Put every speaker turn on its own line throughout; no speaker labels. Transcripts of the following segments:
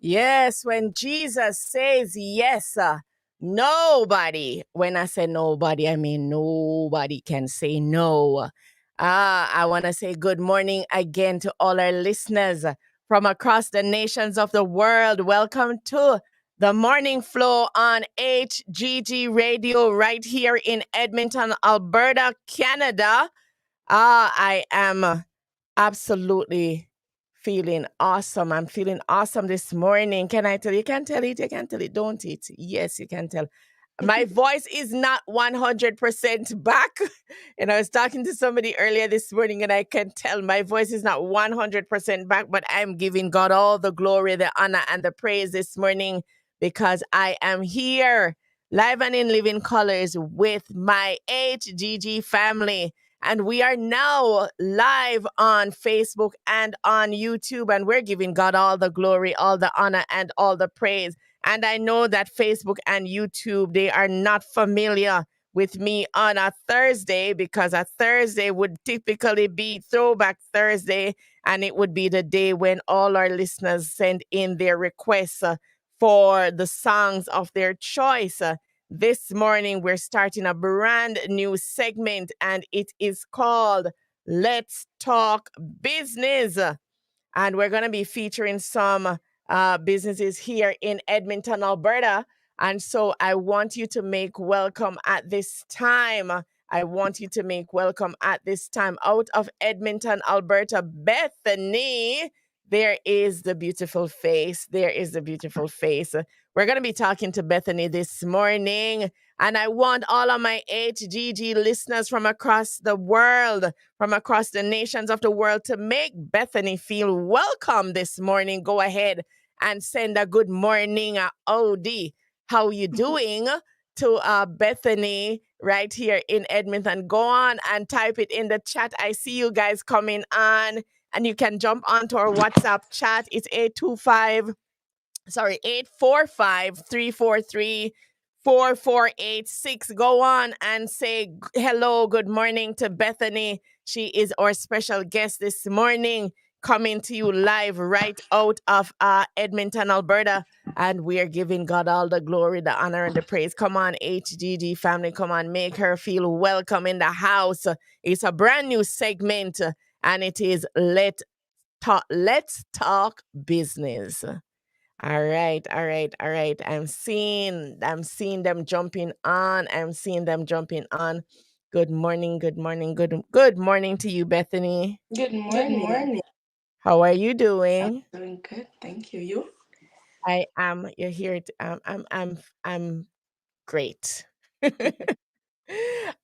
Yes, when Jesus says yes, nobody, when I say nobody, I mean nobody can say no. I want to say good morning again to all our listeners from across the nations of the world. Welcome to the Morning Flow on HGG Radio right here in Edmonton, Alberta, Canada. I am absolutely feeling awesome. I'm feeling awesome this morning. Can I tell you? You can tell it. You can tell it. Don't it? Yes, you can tell. My voice is not 100% back. And I was talking to somebody earlier this morning, and I can tell my voice is not 100% back, but I'm giving God all the glory, the honor, and the praise this morning because I am here live and in living colors with my HGG family. And we are now live on Facebook and on YouTube, and we're giving God all the glory, all the honor, and all the praise. And I know that Facebook and YouTube, they are not familiar with me on a Thursday because a Thursday would typically be Throwback Thursday, and it would be the day when all our listeners send in their requests for the songs of their choice. This morning, we're starting a brand new segment, and it is called Let's Talk Business. And we're going to be featuring some businesses here in Edmonton, Alberta. And so I want you to make welcome at this time. I want you to make welcome at this time out of Edmonton, Alberta, Bethany. There is the beautiful face. There is the beautiful face. We're going to be talking to Bethany this morning. And I want all of my HGG listeners from across the world, from across the nations of the world, to make Bethany feel welcome this morning. Go ahead and send a good morning, OD. How you doing? To Bethany right here in Edmonton. Go on and type it in the chat. I see you guys coming on, and you can jump onto our WhatsApp chat. It's 845-343-4486. Go on and say hello, good morning to Bethany. She is our special guest this morning, coming to you live right out of Edmonton, Alberta. And we are giving God all the glory, the honor, and the praise. Come on, HGG family. Come on, make her feel welcome in the house. It's a brand new segment, and it is Let's Talk Business. All right. I'm seeing them jumping on. Good morning, good morning to you, Bethany.
Good morning.
How are you doing?
I'm doing good. Thank you. You?
You're here. I'm great.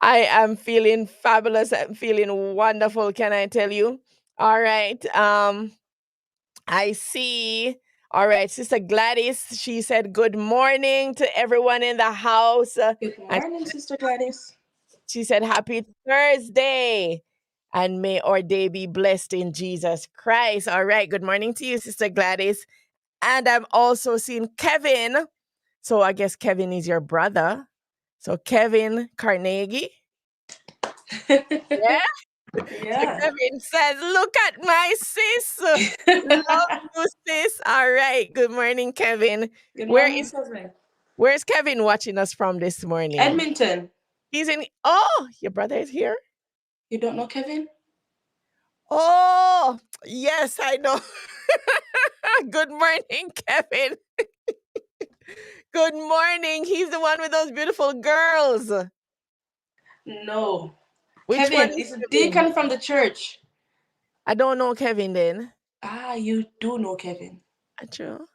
I am feeling fabulous. I'm feeling wonderful. Can I tell you? All right. I see. All right, Sister Gladys, she said good morning to everyone in the house.
Good
And
morning, Sister Gladys.
she said happy Thursday. And may our day be blessed in Jesus Christ. All right, good morning to you, Sister Gladys. And I'm also seeing Kevin. So I guess Kevin is your brother. So Kevin Carnegie. Yeah. So
Yeah.
Kevin says, look at my sis. Love you, sis. All right. Good morning, Kevin.
Good
Where
morning,
is
Kevin.
where's Kevin watching us from this morning?
Edmonton.
He's in your brother is here?
You don't know Kevin?
Oh, yes, I know. Good morning, Kevin. Good morning. He's the one with those beautiful girls.
No.
Which one
Kevin
is
is a
Kevin?
deacon from the church.
I don't know Kevin then.
You do know Kevin.
True.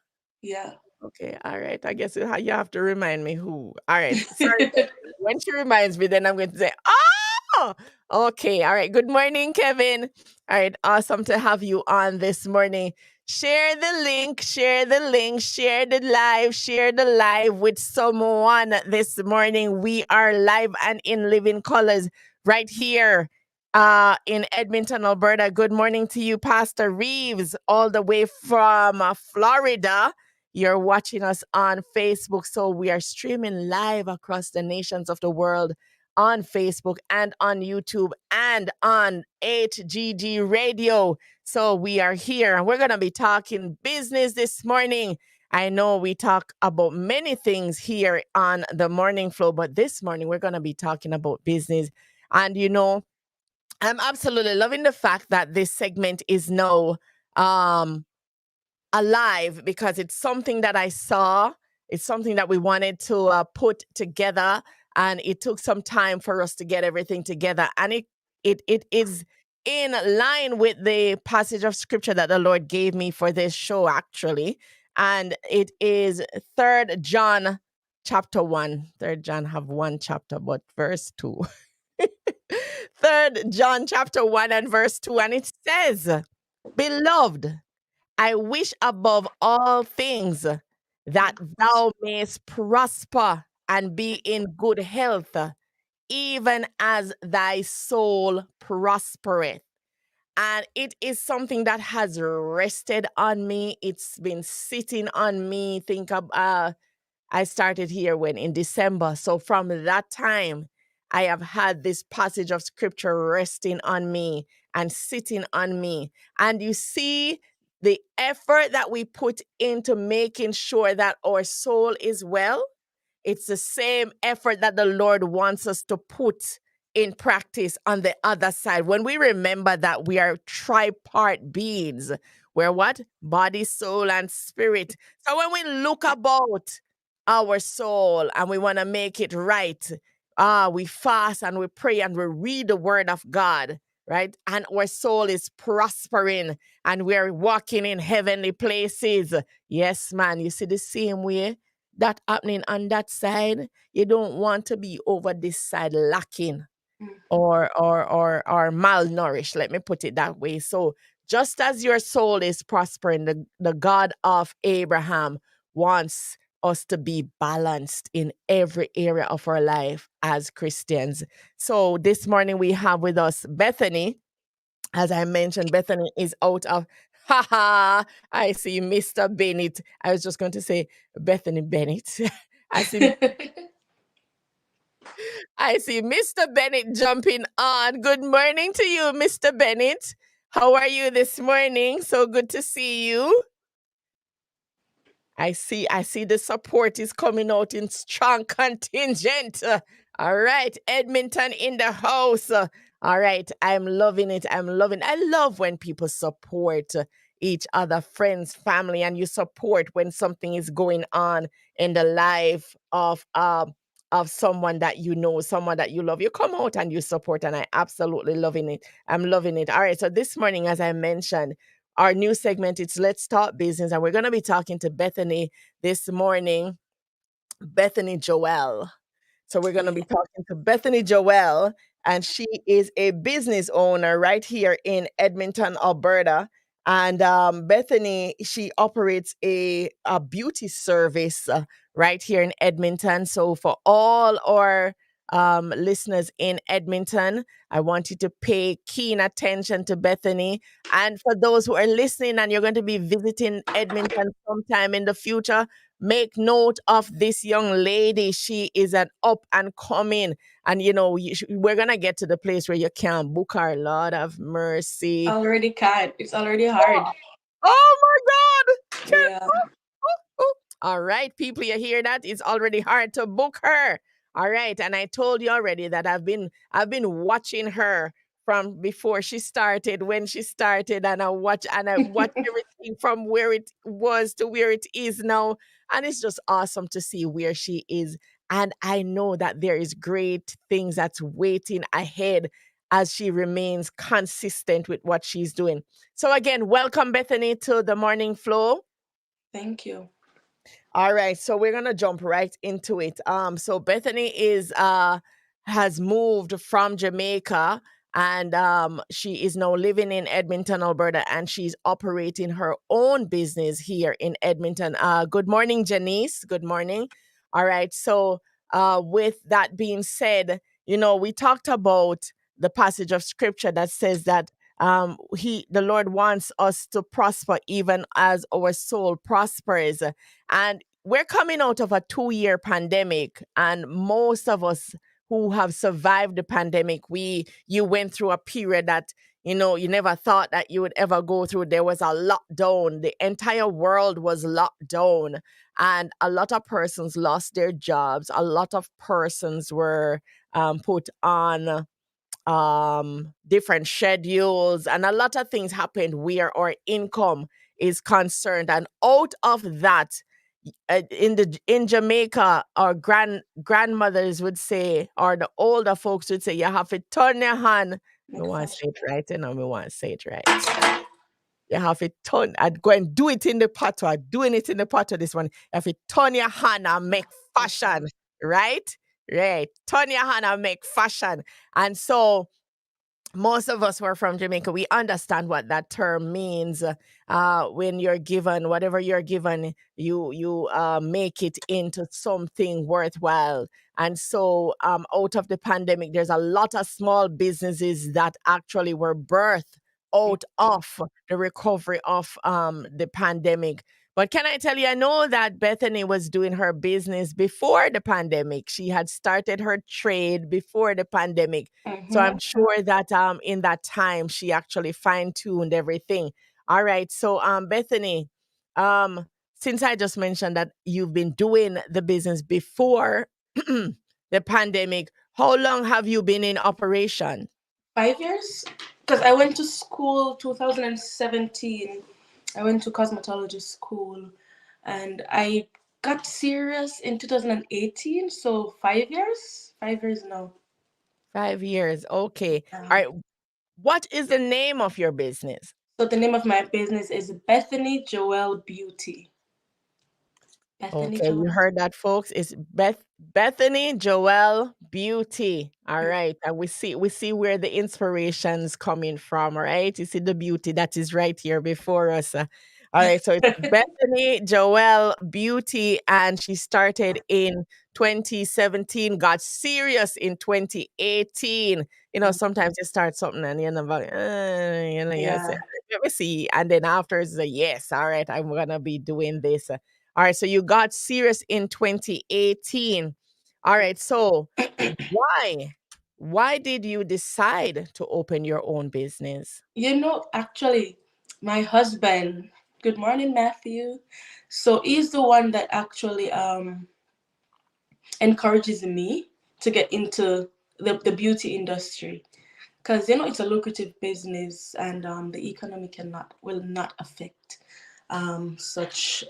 Yeah.
Okay, all right. I guess you have to remind me who. All right. Sorry. When she reminds me, then I'm going to say, oh, okay. All right. Good morning, Kevin. All right. Awesome to have you on this morning. Share the link, share the live with someone this morning. We are live and in living colors right here in Edmonton, Alberta. Good morning to you, Pastor Reeves, all the way from Florida. You're watching us on Facebook. So we are streaming live across the nations of the world on Facebook and on YouTube and on HGG Radio. So we are here and we're going to be talking business this morning. I know we talk about many things here on the morning flow, but this morning we're going to be talking about business. And, I'm absolutely loving the fact that this segment is now um, alive because it's something that I saw. It's something that we wanted to put together, and it took some time for us to get everything together. And it is in line with the passage of scripture that the Lord gave me for this show, actually, and it is Third John chapter 1. Third John have one chapter, but verse 2. Third John chapter 1 and verse 2, and it says, "Beloved, I wish above all things that thou mayest prosper and be in good health, even as thy soul prospereth." And it is something that has rested on me. It's been sitting on me. Think of I started here when in December. So from that time, I have had this passage of scripture resting on me and sitting on me. And you see the effort that we put into making sure that our soul is well. It's the same effort that the Lord wants us to put in practice on the other side. When we remember that we are tripart beings, we're what? Body, soul, and spirit. So when we look about our soul and we want to make it right, we fast and we pray and we read the word of God, right? And our soul is prospering and we're walking in heavenly places. Yes, man, you see the same way that happening on that side. You don't want to be over this side lacking or malnourished. Let me put it that way. So just as your soul is prospering, the God of Abraham wants us to be balanced in every area of our life as Christians. So this morning we have with us Bethany. As I mentioned, Bethany is out of I see Mr. Bennett. I was just going to say Bethany Bennett. I see I see Mr. Bennett jumping on. Good morning to you, Mr. Bennett. How are you this morning? So good to see you. I see the support is coming out in strong contingent. All right, Edmonton in the house. All right, I'm loving it. I love when people support each other, friends, family, and you support when something is going on in the life of someone that you know, someone that you love. You come out and you support, and I absolutely loving it. I'm loving it. All right, so this morning, as I mentioned, our new segment, it's Let's Talk Business, and we're going to be talking to Bethany this morning, Bethany Joel. So we're going to be talking to Bethany Joel, and she is a business owner right here in Edmonton, Alberta. And Bethany, she operates a beauty service right here in Edmonton. So for all our listeners in Edmonton, I want you to pay keen attention to Bethany. And for those who are listening and you're going to be visiting Edmonton sometime in the future, make note of this young lady. She is an up and coming. And, we're going to get to the place where you can book her. Lord of mercy.
Already can't. It's already hard.
Oh my God.
Yeah.
All right, people, you hear that? It's already hard to book her. All right, and I told you already that I've been watching her from before she started, when she started, and I watch everything from where it was to where it is now, and it's just awesome to see where she is. And I know that there is great things that's waiting ahead as she remains consistent with what she's doing. So again, welcome Bethany to the Morning Flow.
Thank you.
All right, so we're gonna jump right into it. So Bethany has moved from Jamaica, and she is now living in Edmonton, Alberta, and she's operating her own business here in Edmonton. Good morning, Janice. Good morning. All right, so with that being said, we talked about the passage of scripture that says that the Lord wants us to prosper even as our soul prospers. And we're coming out of a 2-year pandemic, and most of us, who have survived the pandemic. You went through a period that you never thought that you would ever go through. There was a lockdown. The entire world was locked down, and a lot of persons lost their jobs. A lot of persons were put on different schedules, and a lot of things happened where our income is concerned. And out of that, in Jamaica, our grandmothers would say, or the older folks would say, you have to turn your hand. We
Make
want to say
fashion.
it right, we want to say it right. You have to turn. I'd go and do it in the pot. I'm doing it in the pot this one. You have to turn your hand and make fashion,
Fashion.
right? Right. Turn your hand and make fashion. And so most of us who are from Jamaica, we understand what that term means. When you're given whatever you're given, you make it into something worthwhile. And so, out of the pandemic, there's a lot of small businesses that actually were birthed out of the recovery of the pandemic. But can I tell you, I know that Bethany was doing her business before the pandemic. She had started her trade before the pandemic, so I'm
Mm-hmm.
sure that in that time she actually fine-tuned everything. All right. So Bethany, um since I just mentioned that you've been doing the business before the pandemic, how long have you been in operation?
5 years? Because I went to school 2017. I went to cosmetology school and I got serious in 2018. So 5 years? 5 years now.
5 years. Okay. All
Yeah.
right. What is the name of your business?
So the name of my business is Bethany Joel Beauty. Bethany
Okay, you
Joel
heard that, folks. It's Bethany Joel Beauty. All
Beauty.
right, and we see where the inspiration's coming from. All right, you see the beauty that is right here before us. All right, so it's Bethany Joel Beauty, and she started in 2017. Got serious in 2018. Sometimes you start something and you're never, you say,
Yeah.
let me see, and then after it's a yes. All right, I'm gonna be doing this. All right, so you got serious in 2018. All right, so why? Why did you decide to open your own business?
Actually, my husband, good morning, Matthew. So he's the one that actually encourages me to get into the beauty industry because it's a lucrative business and the economy cannot will not affect such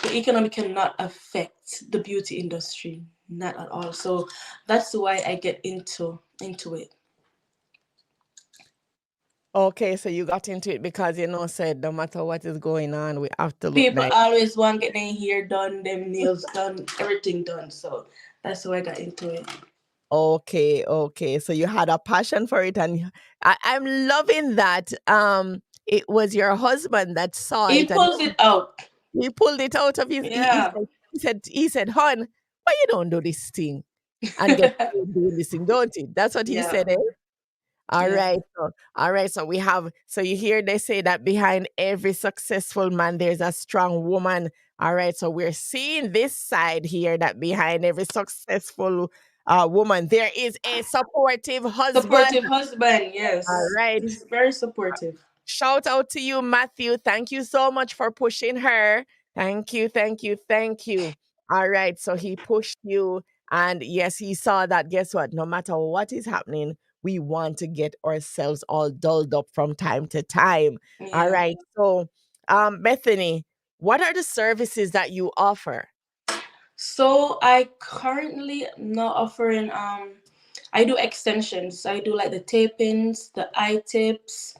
the economy cannot affect the beauty industry, not at all. So that's why I get into it.
Okay, so you got into it because said no matter what is going on, we have to look
People
nice.
always want to get their hair done, them nails done, everything done. So that's why I got into it.
Okay, okay. So you had a passion for it, and I'm loving that. It was your husband that saw
He
it, and
pulls it out.
he pulled it out of his. He
Yeah.
said, "Hon, why you don't do this thing and get paid doing this thing, don't it?" That's what he
Yeah.
said. Eh? All
Yeah.
right. All right. So you hear they say that behind every successful man, there's a strong woman. All right. So we're seeing this side here that behind every successful woman, there is a supportive husband.
Supportive husband,
All
yes.
right.
He's very supportive.
Shout out to you, Matthew. Thank you so much for pushing her. Thank you, thank you, thank you. All right. So he pushed you. And yes, he saw that. Guess what? No matter what is happening, we want to get ourselves all dolled up from time to time. All
Yeah.
right. So, Bethany, what are the services that you offer?
So I currently not offering I do extensions. I do like the tape-ins, the eye tips,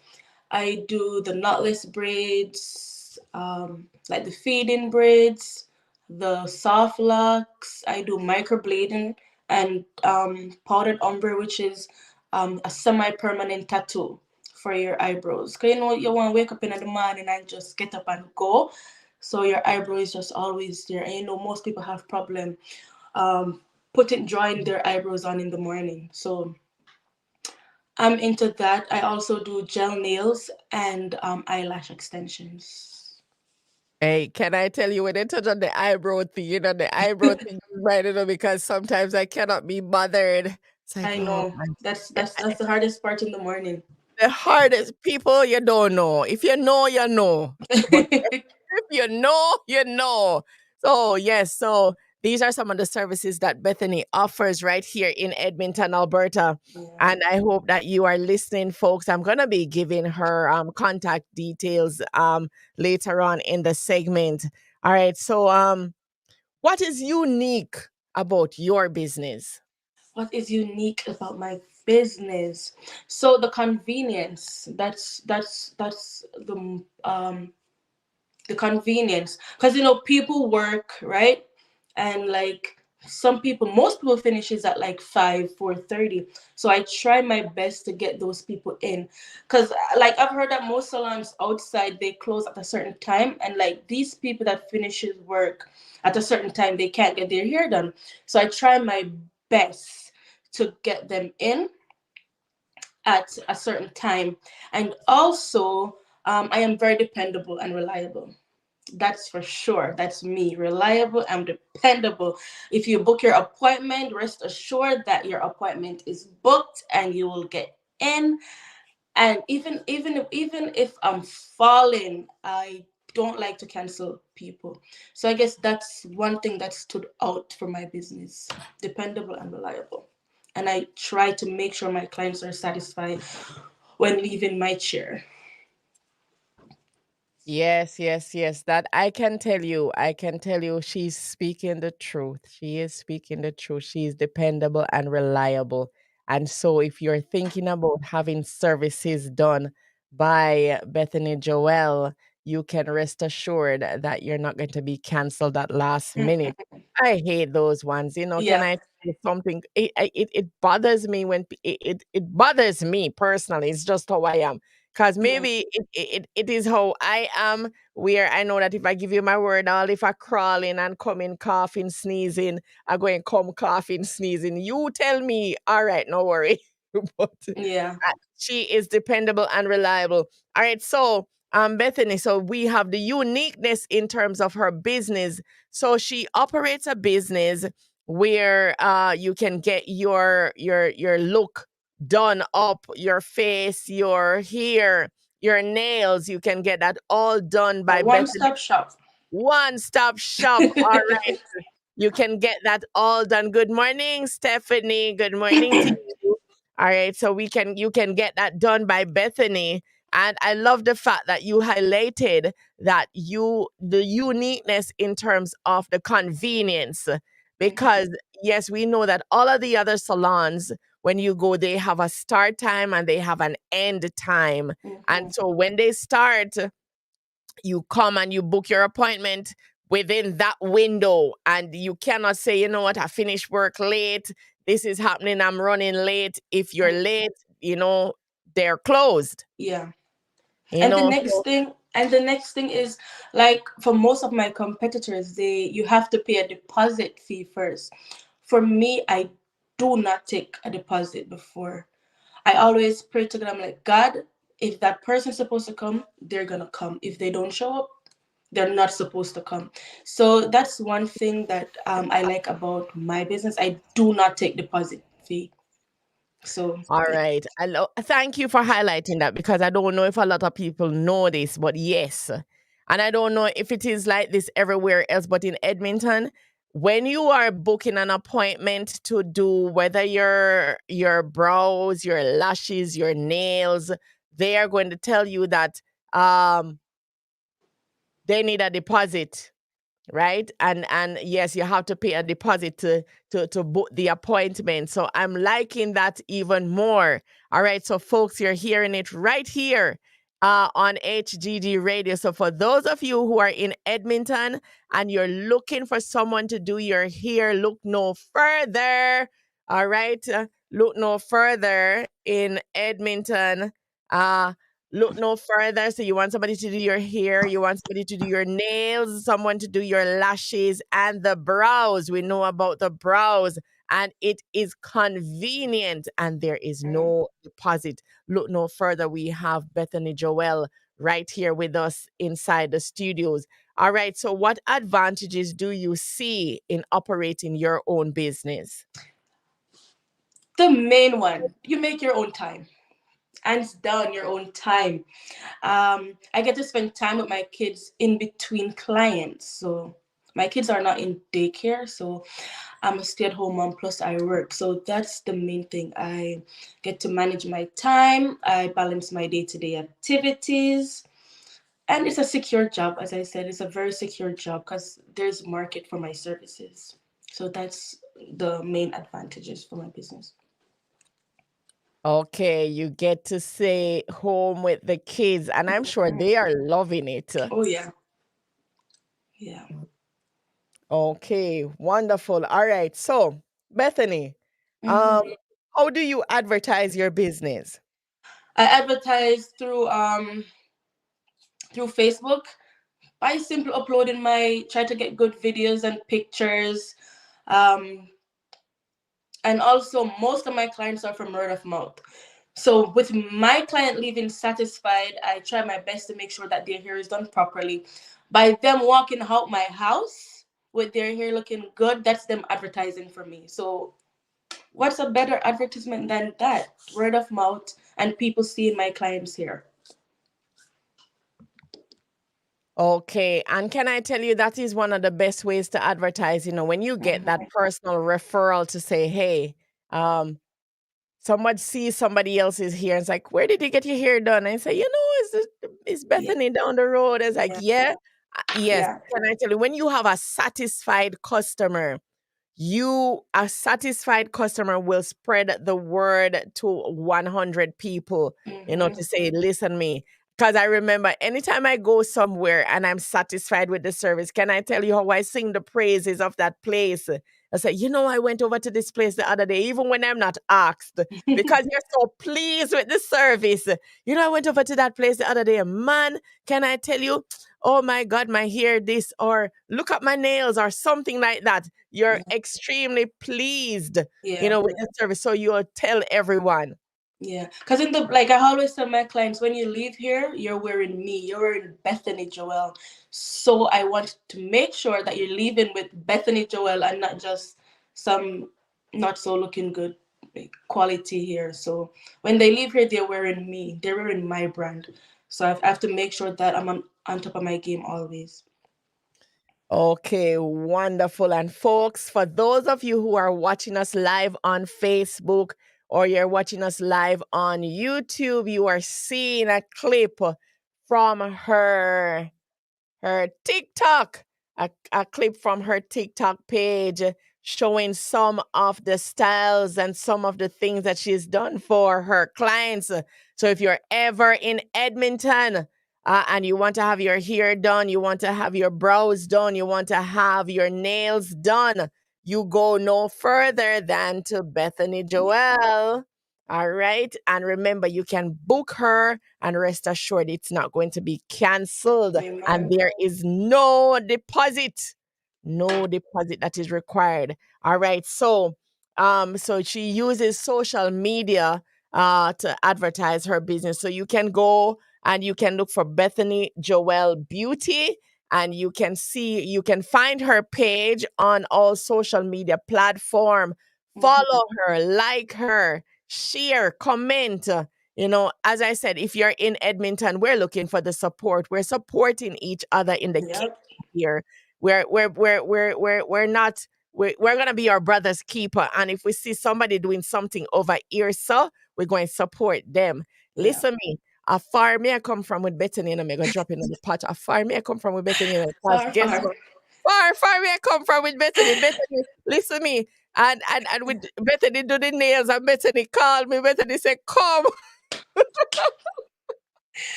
I do the knotless braids, like the feeding braids, the soft locks. I do microblading and powdered ombre, which is a semi-permanent tattoo for your eyebrows. Cause you want to wake up in the morning and just get up and go, so your eyebrow is just always there. And most people have problem um, drawing their eyebrows on in the morning. So I'm into that. I also do gel nails and eyelash extensions.
Hey, can I tell you when they touch on the eyebrow thing, the eyebrow thing reminded me because sometimes I cannot be bothered. It's like,
I
oh,
know. That's the hardest part in the morning.
the hardest people you don't know. If you know, you know. But if you know, you know. So, yes, so these are some of the services that Bethany offers right here in Edmonton, Alberta.
Yeah.
And I hope that you are listening, folks. I'm going to be giving her contact details later on in the segment. All right. So, what is unique about your business?
What is unique about my business? So the convenience. That's the convenience, because people work, right? And like some people, most people finishes at like 5, 4:30. So I try my best to get those people in, because like I've heard that most salons outside they close at a certain time, and like these people that finishes work at a certain time, they can't get their hair done. So I try my best to get them in at a certain time. And also, I am very dependable and reliable. That's for sure. That's me. Reliable and dependable. If you book your appointment, rest assured that your appointment is booked and you will get in. And even if I'm falling, I don't like to cancel people. So I guess that's one thing that stood out for my business. Dependable and reliable. And I try to make sure my clients are satisfied when leaving my chair.
Yes, yes, yes. That I can tell you. I can tell you she's speaking the truth. She is speaking the truth. She is dependable and reliable. And so if you're thinking about having services done by Bethany Joel, you can rest assured that you're not going to be canceled at last minute. I hate those ones. Can
Yeah.
I tell you something? It bothers me when it bothers me personally. It's just how I am. Because
Yeah.
maybe it is how I am, where I know that if I give you my word, all if I crawl in and come in coughing, sneezing, I go and come coughing, sneezing. You tell me, all right, no worry. But
Yeah.
she is dependable and reliable. All right, so Bethany, so we have the uniqueness in terms of her business. So she operates a business where you can get your look done up, your face, your hair, your nails. You can get that all done
A
by Bethany.
one-stop shop.
One stop shop. All right. You can get that all done. Good morning, Stephanie. Good morning to you. All right. So you can get that done by Bethany. And I love the fact that you highlighted that the uniqueness in terms of the convenience. Because yes, we know that all of the other salons, when you go, they have a start time and they have an end time. And
Mhm.
so when they start, you come and you book your appointment within that window, and you cannot say, you know what, I finished work late, this is happening, I'm running late. If you're late, they're closed,
Yeah.
you
And the
know
next
so
thing and the next thing is, like, for most of my competitors, you have to pay a deposit fee first. For me, I do not take a deposit before. I always pray to God. I'm like, God, if that person's supposed to come, they're gonna come. If they don't show up, they're not supposed to come. So that's one thing that I like about my business. I do not take deposit fee. So
all
yeah.
right, thank you for highlighting that, because I don't know if a lot of people know this, but yes. And I don't know if it is like this everywhere else, but in Edmonton, when you are booking an appointment to do whether your brows, your lashes, your nails, they are going to tell you that um they need a deposit, right? And yes, you have to pay a deposit to book the appointment. So I'm liking that even more. All right, so folks, you're hearing it right here on HGG Radio. So for those of you who are in Edmonton and you're looking for someone to do your hair, look no further. All right, look no further in Edmonton. Uh, Look no further. So you want somebody to do your hair, you want somebody to do your nails, someone to do your lashes and the brows. We know about the brows, and it is convenient and there is no deposit. Look no further. We have Bethany Joel right here with us inside the studios. All right. So, what advantages do you see in operating your own business?
The main one, you make your own time. Hands down, your own time. I get to spend time with my kids in between clients. So my kids are not in daycare, so I'm a stay-at-home mom plus I work. So that's the main thing. I get to manage my time. I balance my day-to-day activities. And it's a secure job, as I said. It's a very secure job because there's market for my services. So that's the main advantages for my business.
Okay, you get to stay home with the kids, and I'm sure they are loving it.
Oh yeah. Yeah.
Okay, wonderful. All right. So, Bethany, um,
Mhm.
how do you advertise your business?
I advertise through Facebook by simply uploading my try to get good videos and pictures. Um, and also most of my clients are from word of mouth. So with my client leaving satisfied, I try my best to make sure that their hair is done properly. By them walking out my house with their hair looking good, that's them advertising for me. So what's a better advertisement than that? Word of mouth and people seeing my clients hair.
Okay, and can I tell you that is one of the best ways to advertise, when you get that
Mhm.
personal referral to say, "Hey, um, someone sees somebody else's hair and it's like, where did you get your hair done?" And I say, it's
Yeah,
Bethany down the road. It's like,
yeah,
yeah, yes.
yeah.
Can I tell you, when you have a satisfied customer, a satisfied customer will spread the word to 100 people,
Hmm.
to say, listen me. Because I remember anytime I go somewhere and I'm satisfied with the service, can I tell you how I sing the praises of that place? I say, I went over to this place the other day, even when I'm not asked, because you're so pleased with the service. I went over to that place the other day, man, can I tell you, oh my God, my hair, this, or look at my nails, or something like that. You're
Yeah,
extremely pleased,
yeah.
with the service. So you'll tell everyone.
Yeah, because in the like I always tell my clients, when you leave here, you're wearing me, you're wearing Bethany Joel. So I want to make sure that you're leaving with Bethany Joel and not just some not so looking good quality here. So when they leave here, they're wearing me, they're wearing my brand. So I have to make sure that I'm on top of my game always.
Okay, wonderful. And folks, for those of you who are watching us live on Facebook or you're watching us live on YouTube, you are seeing a clip from her TikTok, a clip from her TikTok page showing some of the styles and some of the things that she's done for her clients. So if you're ever in Edmonton, and you want to have your hair done, you want to have your brows done, you want to have your nails done, you go no further than to Bethany Joel. All right. And remember, you can book her and rest assured it's not going to be canceled. And
Amen.
there is no deposit, no deposit that is required. All right. So she uses social media to advertise her business. So you can go and you can look for Bethany Joel Beauty, and you can find her page on all social media platform.
Mhm.
Follow her, like her, share, comment. As I said, if you're in Edmonton, we're looking for the support. We're supporting each other in the kingdom
Yep.
here. We're not we're gonna be our brother's keeper. And if we see somebody doing something over here, so we're going to support them.
Yeah.
Listen me. A far may I come from with Bethany and I'm gonna drop in the pot. A far may I come from with Bethany and because
Far,
guess
far.
what? Far may I come from with Bethany. Bethany, listen me. And with Bethany do the nails and Bethany called me. Bethany said, come.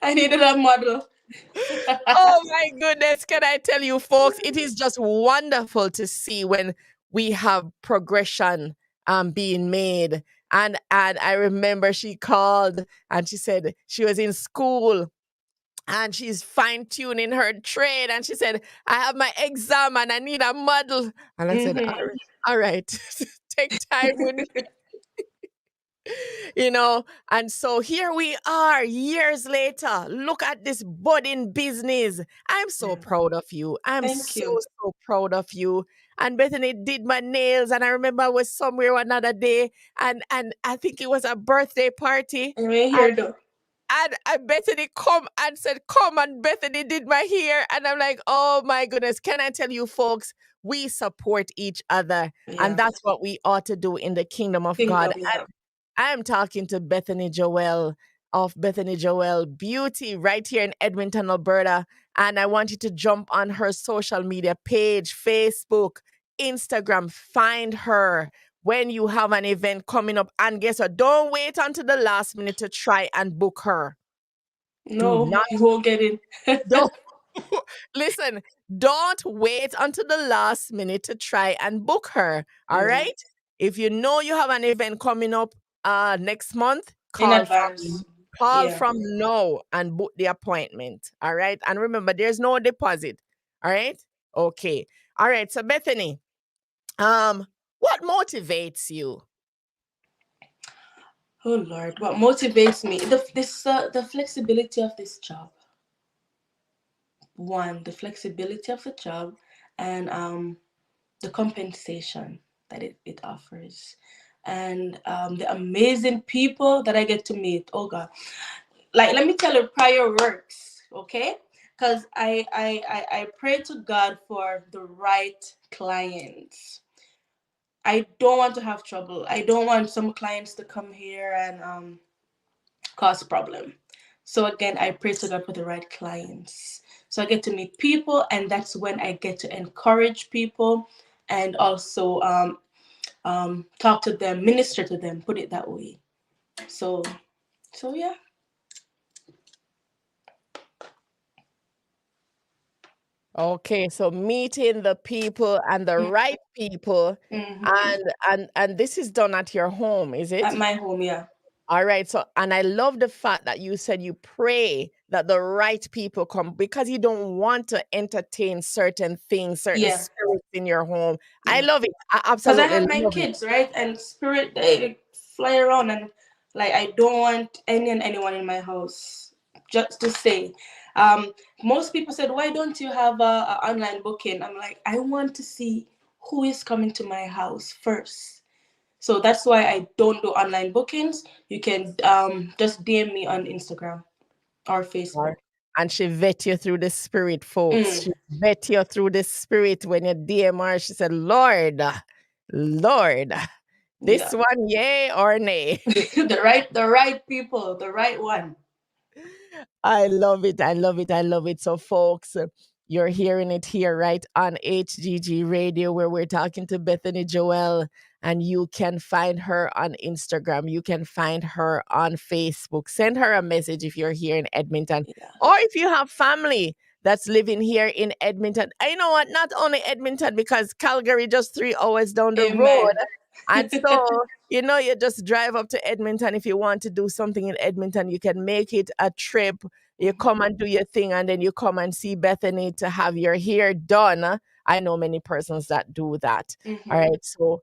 I needed a model.
Oh my goodness. Can I tell you, folks, it is just wonderful to see when we have progression being made. And I remember she called and she said she was in school and she's fine-tuning her trade. And she said, I have my exam and I need a model. And I said,
Hmm.
all right. Take time with me. You know, and so here we are years later. Look at this budding business. I'm so
Yeah.
proud of you. I'm
Thank
so,
you.
so proud of you. And Bethany did my nails, and I remember I was somewhere another day, and I think it was a birthday party.
And we're
And
here though.
and Bethany come and said, "Come," and Bethany did my hair, and I'm like, "Oh my goodness!" Can I tell you, folks? We support each other, and
Yeah.
that's what we ought to do in the kingdom of God.
Kingdom, yeah.
I'm talking to Bethany Joel of Bethany Joel Beauty right here in Edmonton, Alberta. And I want you to jump on her social media page, Facebook, Instagram. Find her when you have an event coming up. And guess what? Don't wait until the last minute to try and book her. Do
No,
not,
you won't get in.
don't. Listen, don't wait until the last minute to try and book her. All
Yeah.
right? If you know you have an event coming up next month,
In advance.
call
Yeah.
from now and book the appointment. All right? And remember, there's no deposit. All right? Okay. All right. So Bethany, what motivates you?
Oh Lord, what motivates me? The flexibility of this job. One, the flexibility of the job, and the compensation that it offers, and the amazing people that I get to meet. Oh God, like let me tell you, prior works, okay? Because I pray to God for the right clients. I don't want to have trouble. I don't want some clients to come here and cause problem. So again, I pray to God for the right clients. So I get to meet people, and that's when I get to encourage people and also talk to them, minister to them, put it that way. So, so yeah.
Okay, so meeting the people and the right people,
Mm-hmm.
and this is done at your home, is
At
it?
my home, yeah.
All right. So, and I love the fact that you said you pray that the right people come because you don't want to entertain certain things, certain
Yeah,
spirits in your home. I
yeah.
love it. I
Because I
absolutely
have my
love it.
kids, right? And spirit, they fly around, and like I don't want any and anyone in my house. Just to say, um, most people said, "Why don't you have a online booking?" I'm like, I want to see who is coming to my house first. So that's why I don't do online bookings. You can just DM me on Instagram or
All right.
Facebook.
And she vet you through the spirit, folks.
Mm,
She vet you through the spirit when you DM her. She said, Lord, Lord, this
yeah,
one, yay or nay.
the right people, the right one.
I love it. I love it. I love it. So, folks, you're hearing it here, right, on HGG Radio, where we're talking to Bethany Joel. And you can find her on Instagram. You can find her on Facebook. Send her a message if you're here in Edmonton,
Yeah.
or if you have family that's living here in Edmonton. I know what, not only Edmonton, because Calgary just 3 hours down the road.
Amen.
And so, you just drive up to Edmonton. If you want to do something in Edmonton, you can make it a trip. You come and do your thing, and then you come and see Bethany to have your hair done. I know many persons that do that. All
Mm-hmm.
right. So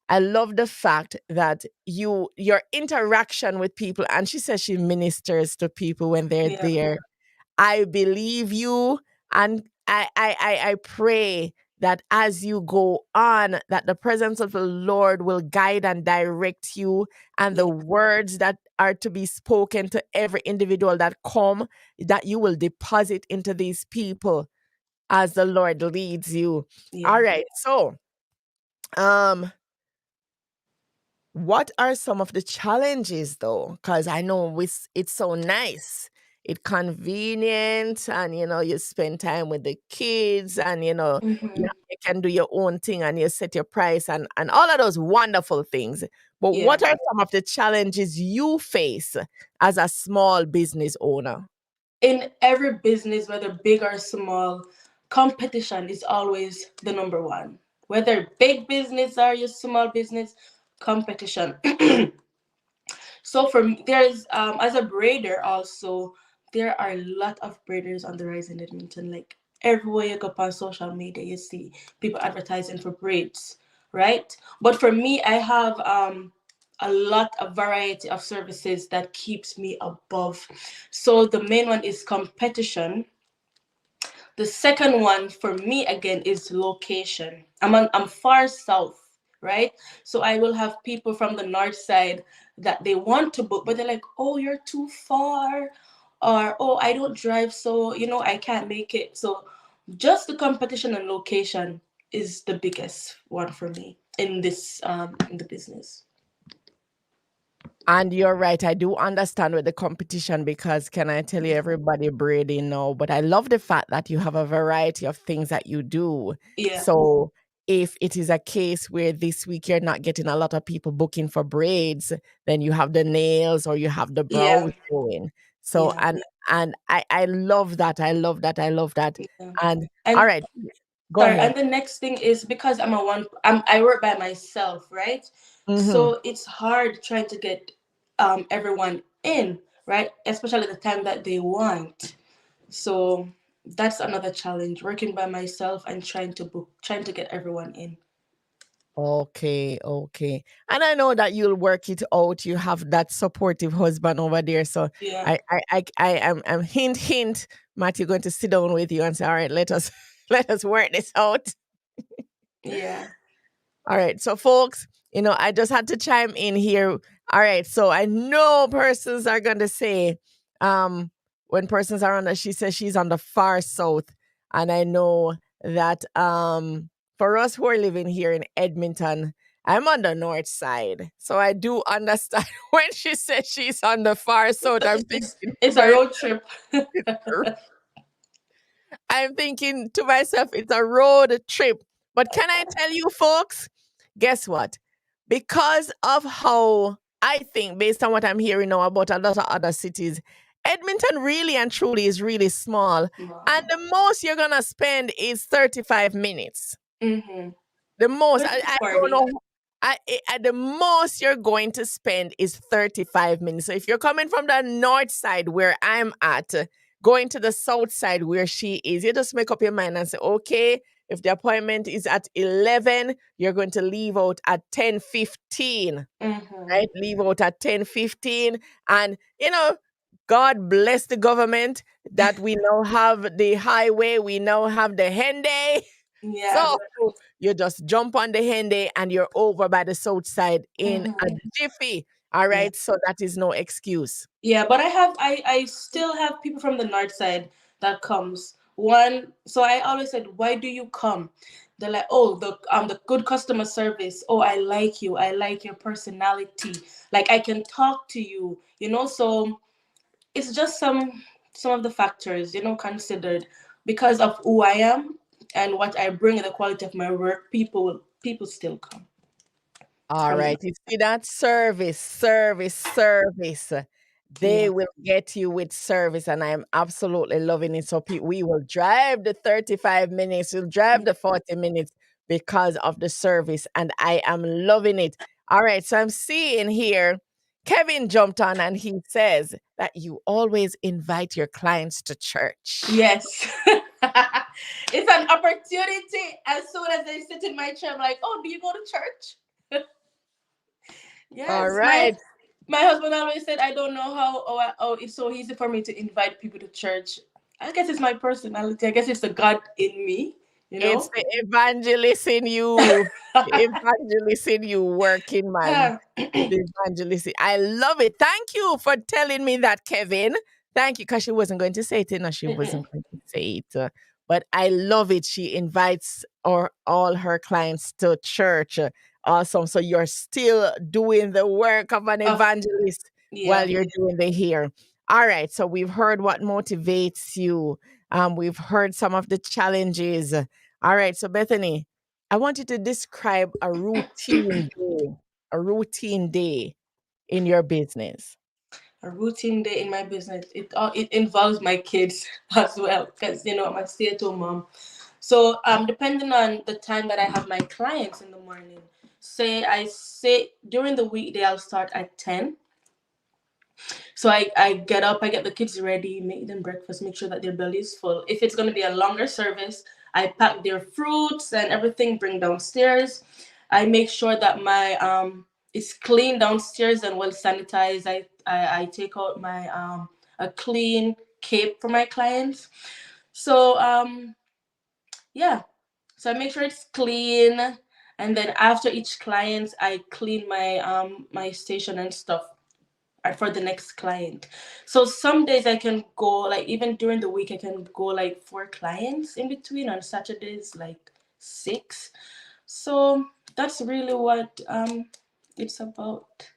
I love the fact that your interaction with people, and she says she ministers to people when they're
Yeah.
there. I believe you, and I pray that as you go on, that the presence of the Lord will guide and direct you, and the
Yeah.
words that are to be spoken to every individual that come, that you will deposit into these people as the Lord leads you. All
Yeah.
right. So, um, what are some of the challenges though? Because I know it's so nice. It's convenient, and you spend time with the kids, and
Mm-hmm.
you can do your own thing, and you set your price, and all of those wonderful things. But
Yeah.
what are some of the challenges you face as a small business owner?
In every business, whether big or small, competition is always the number one. Whether big business or your small business, competition. So for me, there's as a braider also, there are a lot of braiders on the rise in Edmonton. Like everywhere you go up on social media, you see people advertising for braids, right? But for me, I have a variety of services that keeps me above. So the main one is competition. The second one for me again is location. I'm far south, right? So I will have people from the north side that they want to book, but they're like, "Oh, you're too far," or "Oh, I don't drive, so I can't make it." So just the competition and location is the biggest one for me in this in the business.
And you're right. I do understand with the competition because can I tell you, everybody braiding now, but I love the fact that you have a variety of things that you do.
Yeah.
So if it is a case where this week you're not getting a lot of people booking for braids, then you have the nails or you have the
Yeah.
brows going. So
Yeah.
and I love that. I love that. I love that.
Yeah.
And all
And
right, go
sorry,
ahead.
and the next thing is because I work by myself, right?
Mm-hmm.
So it's hard trying to get everyone in, right? Especially the time that they want. So that's another challenge, working by myself and trying to get everyone in.
Okay, okay. And I know that you'll work it out. You have that supportive husband over there. So
Yeah.
I am hint, Matthew going to sit down with you and say, all right, let us let us work this out.
Yeah.
All right. So folks, I just had to chime in here. All right. So I know persons are gonna say, when persons are on the, she says she's on the far south. And I know that for us who are living here in Edmonton, I'm on the north side. So I do understand when she says she's on the far south. I'm thinking to
It's a
myself,
road trip.
I'm thinking to myself, it's a road trip. But can I tell you, folks, guess what? Because of how I think, based on what I'm hearing now about a lot of other cities, Edmonton really and truly is really small. And
Wow.
the most you're going to spend is 35 minutes.
Mm-hmm.
The most,
30 to
I don't
40.
know. The most you're going to spend is 35 minutes. So if you're coming from the north side where I'm at, going to the south side where she is, you just make up your mind and say, okay, if the appointment is at 11, you're going to leave out at 10:15,
Mm-hmm.
right? Leave out at 10:15. And, God bless the government that we now have the highway, we now have the Henday.
Yeah.
So you just jump on the Henday and you're over by the south side in a
Mm-hmm.
jiffy. All
Yeah.
right. So that is no excuse.
Yeah, but I still have people from the north side that comes. One, so I always said, why do you come? They're like, oh, the good customer service. Oh, I like you. I like your personality. Like I can talk to you, So it's just some of the factors, considered because of who I am and what I bring, the quality of my work. People still come
All
from the
right. You see that service, service, service. They
yeah.
will get you with service, and I'm absolutely loving it. So we will drive the 35 minutes, we'll drive the 40 minutes because of the service, and I am loving it. All right. So I'm seeing here, Kevin jumped on and he says that you always invite your clients to church.
Yes. It's an opportunity. As soon as they sit in my chair, I'm like, oh, do you go to church?
All
Yes. My
right.
my husband always said, I don't know how it's so easy for me to invite people to church. I guess it's my personality. I guess it's the God in me, you
It's
know?
the evangelist in you. The evangelist in you working, man.
Yeah.
The evangelist. I love it. Thank you for telling me that, Kevin. Thank you, because she wasn't going to say it. No, she
Mm-mm.
wasn't going to say it. But I love it. She invites all her clients to church. Awesome. So you're still doing the work of an
Of
evangelist while
yeah.
you're doing the here. All right. So we've heard what motivates you. We've heard some of the challenges. All right. So Bethany, I want you to describe a routine day in your business.
A routine day in my business. It involves my kids as well, because I'm a stay-at-home mom. So depending on the time that I have my clients in the morning, say during the weekday I'll start at 10. So I get up, I get the kids ready, make them breakfast, make sure that their belly is full. If it's gonna be a longer service, I pack their fruits and everything, bring downstairs. I make sure that my it's clean downstairs and well sanitized. I take out my a clean cape for my clients. So yeah. So I make sure it's clean, and then after each client I clean my station and stuff for the next client. So some days I can go, like even during the week I can go like 4 clients in between. On Saturdays like 6. So that's really what it's about.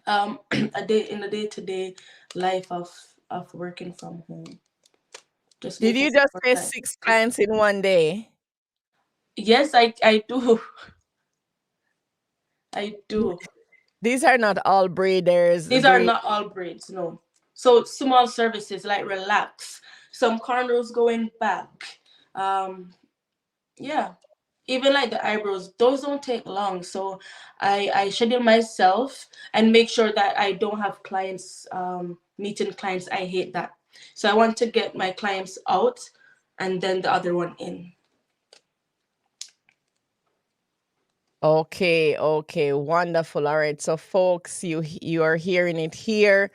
A day in the day-to-day life of working from home. Just
Did
making
you
sure
just
for
say
clients.
6 clients in one day?
Yes, I do. I
Th-
do.
These are not all breeders.
These are not all braids, no. So small services like relax, some cornrows going back. Yeah. Even like the eyebrows, those don't take long. So I schedule myself and make sure that I don't have clients meeting clients. I hate that. So I want to get my clients out and then the other one in.
Okay, okay, wonderful. All right, so folks, you are hearing it here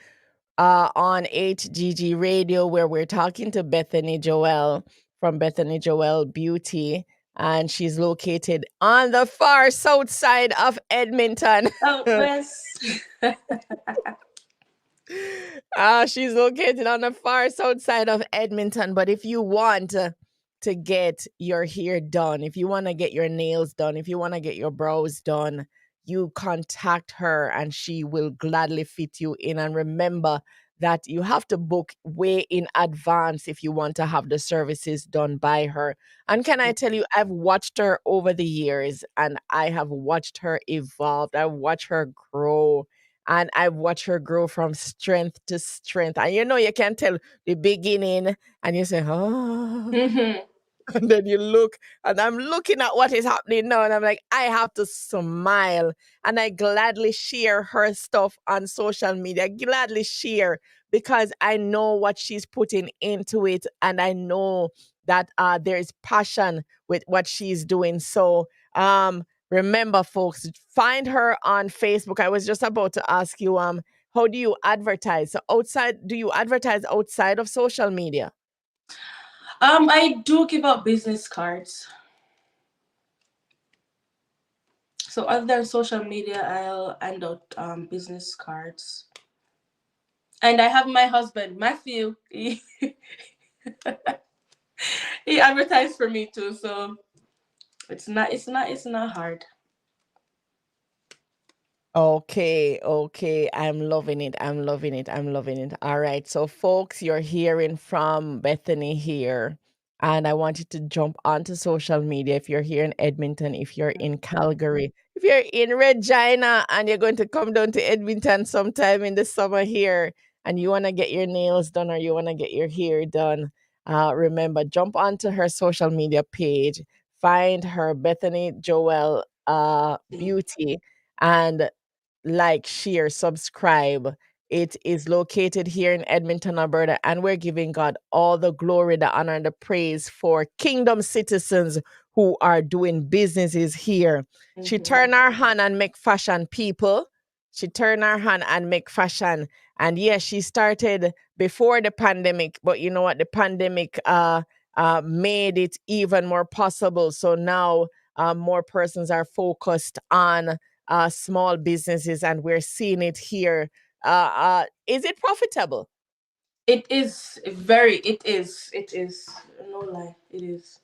on HGG Radio, where we're talking to Bethany Joel from Bethany Joel Beauty, and she's located on the far south side of Edmonton.
Oh, West.
She's located on the far south side of Edmonton. But if you want to get your hair done, if you want to get your nails done, if you want to get your brows done, you contact her and she will gladly fit you in. And remember that you have to book way in advance if you want to have the services done by her. And can I tell you, I've watched her over the years and I have watched her evolve. I've watched her grow and I've watched her grow from strength to strength. And you can tell the beginning, and you say, oh,
Mhm.
and then you look, and I'm looking at what is happening now, and I'm like, I have to smile. And I gladly share her stuff on social media, gladly share because I know what she's putting into it, and I know that there is passion with what she's doing. So, remember, folks, find her on Facebook. I was just about to ask you, how do you advertise? So do you advertise outside of social media?
I do give out business cards. So other than social media, I'll hand out business cards. And I have my husband, Matthew. He advertised for me too, so it's not hard.
Okay, okay. I'm loving it. I'm loving it. I'm loving it. All right. So, folks, you're hearing from Bethany here. And I want you to jump onto social media if you're here in Edmonton, if you're in Calgary, if you're in Regina and you're going to come down to Edmonton sometime in the summer here and you want to get your nails done or you want to get your hair done, remember, jump onto her social media page, find her Bethany Joel Beauty, and like, share, subscribe. It is located here in Edmonton, Alberta, and we're giving God all the glory, the honor, and the praise for kingdom citizens who are doing businesses here. She
Mhm.
turned her hand and make fashion, people. She turned her hand and make fashion. And yes, she started before the pandemic, but you know what? The pandemic made it even more possible. So now more persons are focused on small businesses, and we're seeing it here. Is it profitable?
It is very. It is. It is. No lie. It is.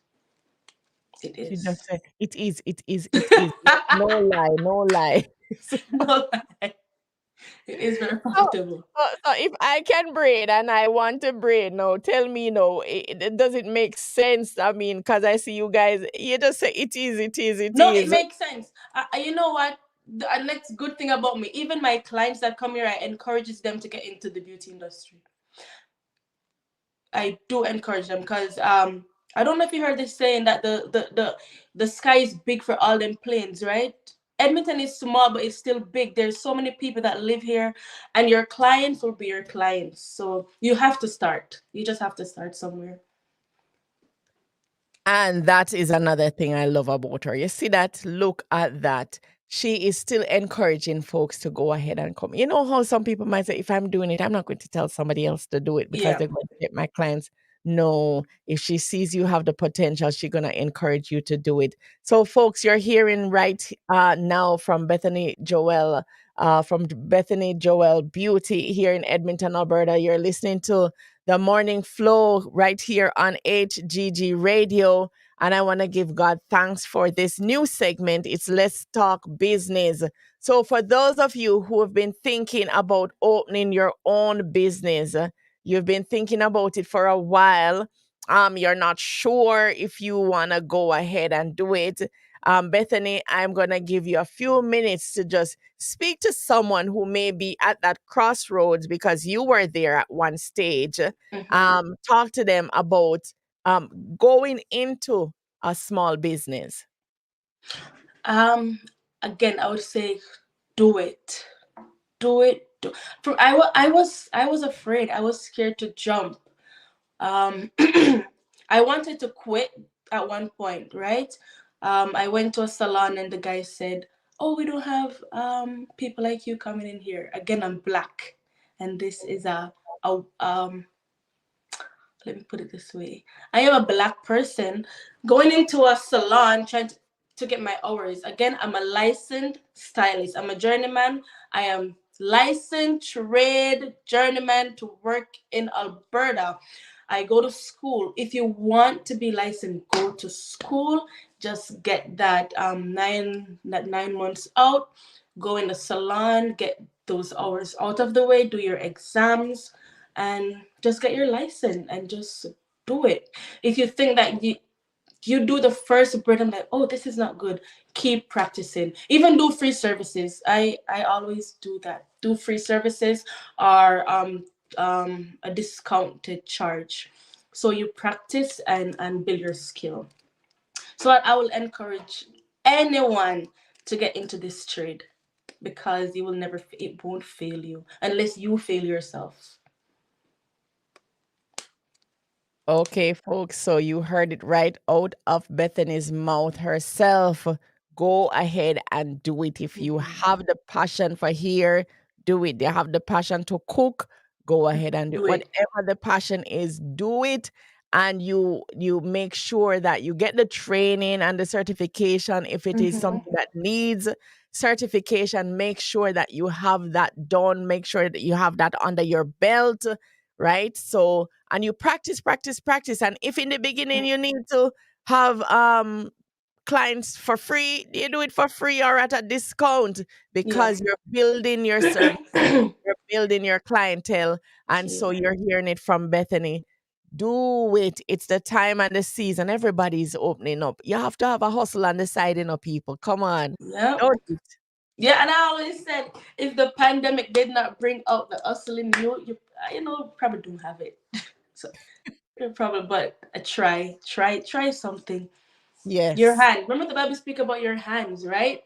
It
She
is.
just said, "It is, it is, it is." No lie, no lie. So,
No lie. It is very
so,
profitable.
so if I can braid and I want to braid, no, tell me no. Does it make sense? I mean, because I see you guys, you just say it is, it is, it
No, it
is.
makes sense. You know what? The next good thing about me, even my clients that come here, I encourages them to get into the beauty industry. I do encourage them because I don't know if you heard this saying that the sky is big for all them planes, right? Edmonton is small, but it's still big. There's so many people that live here, and your clients will be your clients. So you have to start. You just have to start somewhere.
And that is another thing I love about her. You see that? Look at that. she is still encouraging folks to go ahead and come. You know how some people might say, if I'm doing it, I'm not going to tell somebody else to do it because
Yeah.
they're going to get my clients. No, if she sees you have the potential, she's going to encourage you to do it. So, folks, you're hearing right now from Bethany Joel, Bethany Joel Beauty here in Edmonton, Alberta. You're listening to the Morning Flow right here on HGG Radio. And I want to give God thanks for this new segment. It's Let's Talk Business. So, for those of you who have been thinking about opening your own business, you've been thinking about it for a while, you're not sure if you want to go ahead and do it. Bethany, I'm going to give you a few minutes to just speak to someone who may be at that crossroads because you were there at one stage. Talk to them about going into a small business?
Um, Again, I would say do it. Do it. I was afraid. I was scared to jump. Um, I wanted to quit at one point, right? I went to a salon and the guy said, "Oh, we don't have people like you coming in here." Again, I'm black, and this is a let me put it this way. I am a black person going into a salon trying to get my hours. Again, I'm a licensed stylist. I'm a journeyman. I am licensed trade journeyman to work in Alberta. I go to school. If you want to be licensed, go to school. Just get that 9 months out. Go in the salon, get those hours out of the way, do your exams, and just get your license and just do it. If you think that you do the first breath and like, oh, this is not good, keep practicing. Even do free services. I always do that. Do free services or a discounted charge. So you practice and build your skill. So I will encourage anyone to get into this trade because you will never, it won't fail you unless you fail yourself.
Okay, folks, so you heard it right out of Bethany's mouth herself. Go ahead and do it. If you have the passion for here, do it. You have the passion to cook, go ahead and do it.
Do it.
Whatever the passion is, do it. And you make sure that you get the training and the certification. If it is something that needs certification, make sure that you have that done. Make sure that you have that under your belt, right? So, and you practice, practice, practice. And if in the beginning you need to have clients for free, you do it for free or at a discount
Yeah.
because you're building your service, you're building your clientele. And so
Yeah.
you're hearing it from Bethany. Do it. It's the time and the season. Everybody's opening up. You have to have a hustle on the side, people. Come on.
Yeah.
Don't it?
Yeah, and I always said if the pandemic did not bring out the hustle in you, probably don't have it. So no problem, but try something. Your
Yes.
hand. Remember the Bible speak about your hands, right?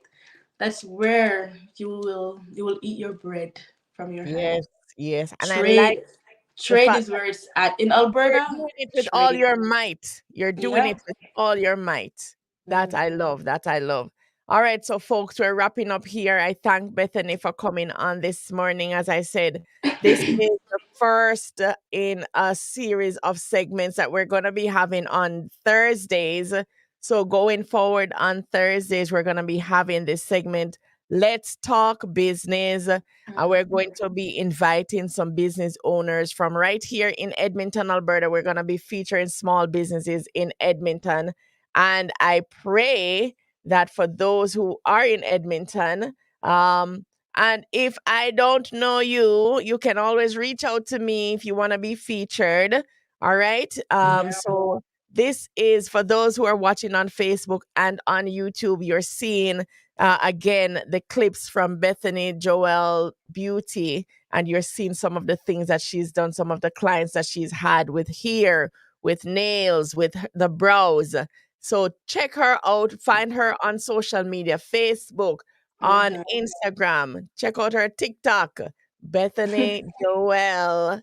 That's where you will eat your bread from your hand.
Yes. Yes. And I like
Trade.
the
Trade
fact
is where it's at. In
you're
Alberta,
doing it with all
trade.
your might. You're doing
Yeah.
it with all your might. That I love. That I love. All right, so folks, we're wrapping up here. I thank Bethany for coming on this morning. As I said, this is the first in a series of segments that we're going to be having on Thursdays. So going forward on Thursdays, we're going to be having this segment, Let's Talk Business. And we're going to be inviting some business owners from right here in Edmonton, Alberta. We're going to be featuring small businesses in Edmonton. And I pray that for those who are in Edmonton, and if I don't know you, you can always reach out to me if you want to be featured. All right.
Yeah.
So this is for those who are watching on Facebook and on YouTube. You're seeing again the clips from Bethany Joel Beauty, and you're seeing some of the things that she's done, some of the clients that she's had with hair, with nails, with the brows. So check her out, find her on social media, Facebook, on Instagram. Check out her TikTok, Bethany Joel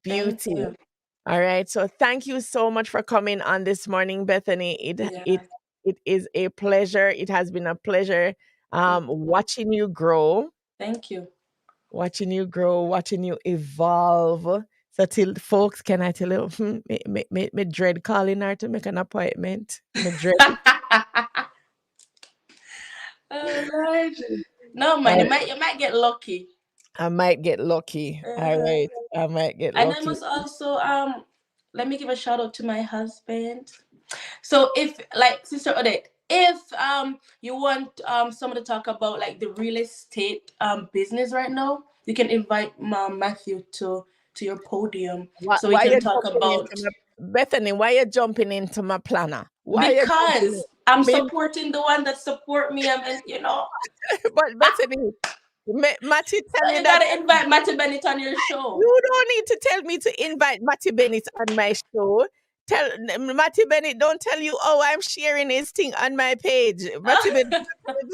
Thank
Beauty.
you.
All right. So thank you so much for coming on this morning, Bethany.
Yeah.
It is a pleasure. It has been a pleasure Watching you grow,
Thank you.
watching you grow, watching you evolve. So till folks, can I tell you, me dread calling her to make an appointment. Me dread.
Oh Lord. No man, you might get lucky.
I might get lucky. All
Uh-huh.
right. I might get
And I
lucky.
must also let me give a shout out to my husband. So if like Sister Odette, if you want someone to talk about like the real estate business right now, you can invite Matthew to your podium so we
Why
can
you
talk
jumping into
about,
my Bethany? Why you jumping into my planner? Why you jumping in?
because I'm
Me,
supporting the one that support me, and
but Bethany, Matty tell
so
you
you
that
gotta invite Matthew Bennett on your show.
you don't need to tell me to invite Matty Bennett on my show. Matty Bennett don't tell you, oh, I'm sharing his thing on my page. Matty Bennett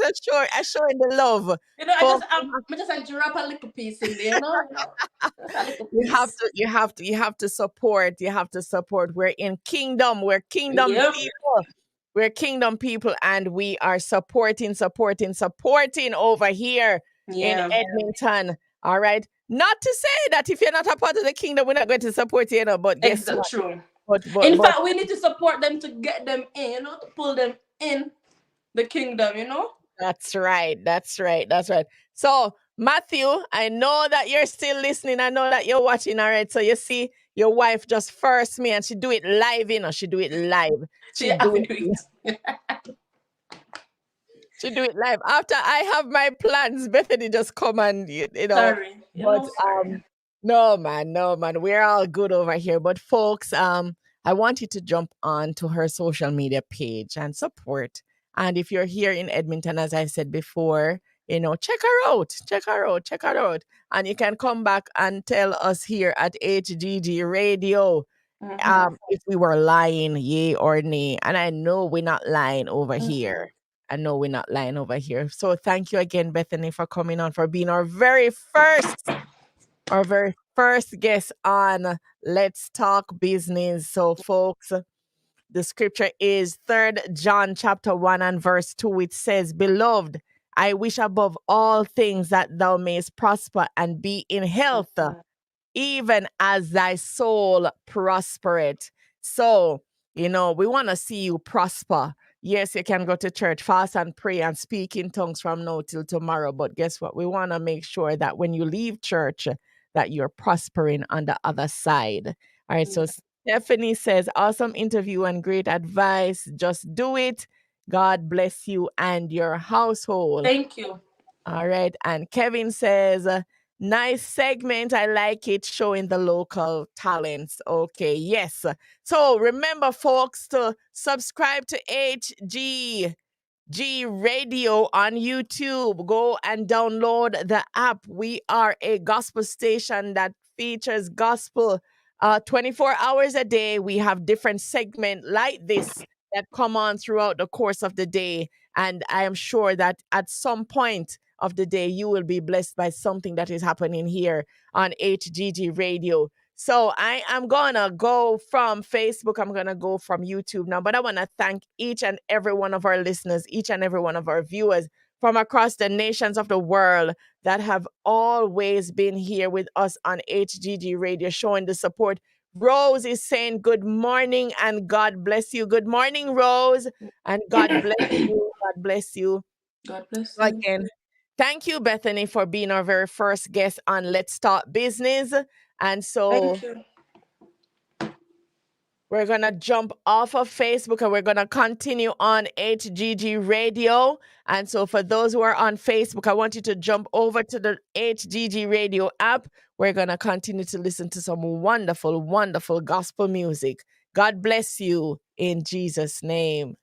is showing the love.
I
For
just drop a little piece in there, just a little
you have
piece.
to support. You have to support. We're in kingdom. We're kingdom
Yep.
people. We're kingdom people, and we are supporting over here in
Yeah.
Edmonton. All right. Not to say that if you're not a part of the kingdom, we're not going to support you, but guess
Exactly
what?
true.
But
In fact, we need to support them to get them in, to pull them in the kingdom.
That's right. That's right. That's right. So, Matthew, I know that you're still listening. I know that you're watching. All right. So you see, your wife just first me, and she do it live. She do it live.
So
She
you have
do
to
it.
do it.
She do it live. After I have my plans, Bethany just come and
Sorry.
But
Sorry.
no man, we're all good over here. But folks, I want you to jump on to her social media page and support. And if you're here in Edmonton, as I said before, check her out. Check her out. And you can come back and tell us here at HGG Radio if we were lying, yay or nay. And I know we're not lying over here. I know we're not lying over here. So thank you again, Bethany, for coming on, for being our very first guest on Let's Talk Business. So, folks, the scripture is 3rd John chapter 1 and verse 2. It says, Beloved, I wish above all things that thou mayest prosper and be in health, even as thy soul prospereth. So, we want to see you prosper. Yes, you can go to church, fast and pray and speak in tongues from now till tomorrow. But guess what? We want to make sure that when you leave church, that you're prospering on the other side. All right. So Stephanie says, awesome interview and great advice. Just do it. God bless you and your household.
Thank you.
All right. And Kevin says, nice segment. I like it, showing the local talents. Okay. Yes. So remember, folks, to subscribe to HGG Radio on YouTube. Go and download the app. We are a gospel station that features gospel 24 hours a day. We have different segments like this that come on throughout the course of the day. And I am sure that at some point of the day, you will be blessed by something that is happening here on HGG Radio. So I am going to go from Facebook. I'm going to go from YouTube now. But I want to thank each and every one of our listeners, each and every one of our viewers from across the nations of the world that have always been here with us on HGG Radio, showing the support. Rose is saying good morning and God bless you. Good morning, Rose. And God bless you. God bless you.
God bless you.
Again, thank you, Bethany, for being our very first guest on Let's Talk Business. And so
Thank you.
we're going to jump off of Facebook and we're going to continue on HGG Radio. And so for those who are on Facebook, I want you to jump over to the HGG Radio app. We're going to continue to listen to some wonderful, wonderful gospel music. God bless you in Jesus' name.